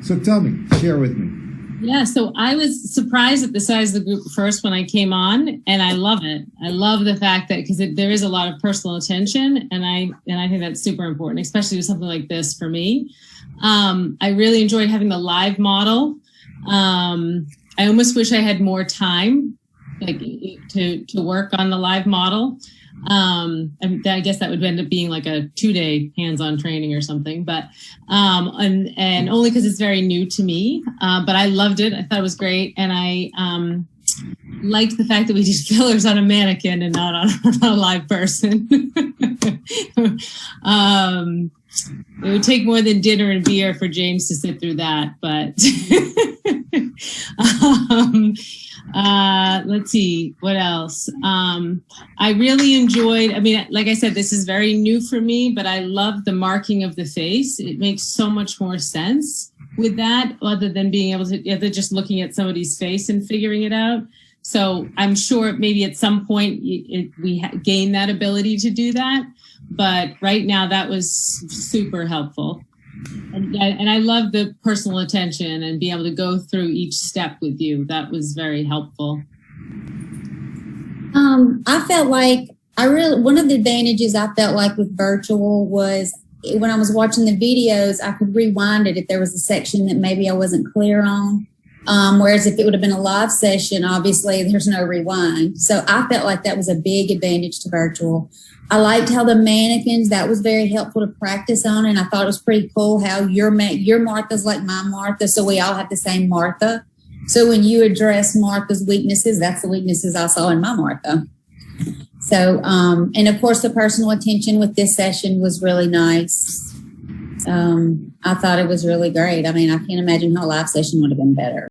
So tell me, share with me. Yeah, so I was surprised at the size of the group first when I came on, and I love it. I love the fact that because there is a lot of personal attention, and I think that's super important, especially with something like this for me. I really enjoyed having the live model. I almost wish I had more time, like to work on the live model. And I guess that would end up being like a 2-day hands-on training or something, but and only because it's very new to me. But I loved it. I thought it was great, and I liked the fact that we did fillers on a mannequin and not on a live person. It would take more than dinner and beer for James to sit through that, but let's see what else. I really enjoyed, I mean, like I said, this is very new for me, but I love the marking of the face. It makes so much more sense with that, other than being able to, other just looking at somebody's face and figuring it out. So I'm sure maybe at some point we gain that ability to do that. But right now that was super helpful. And I love the personal attention and being able to go through each step with you. That was very helpful. I felt like one of the advantages I felt like with virtual was when I was watching the videos, I could rewind it if there was a section that maybe I wasn't clear on. Whereas if it would have been a live session, obviously there's no rewind. So I felt like that was a big advantage to virtual. I liked how the mannequins, that was very helpful to practice on. And I thought it was pretty cool how your Martha's like my Martha. So we all have the same Martha. So when you address Martha's weaknesses, that's the weaknesses I saw in my Martha. So, and of course the personal attention with this session was really nice. I thought it was really great. I mean, I can't imagine how a live session would have been better.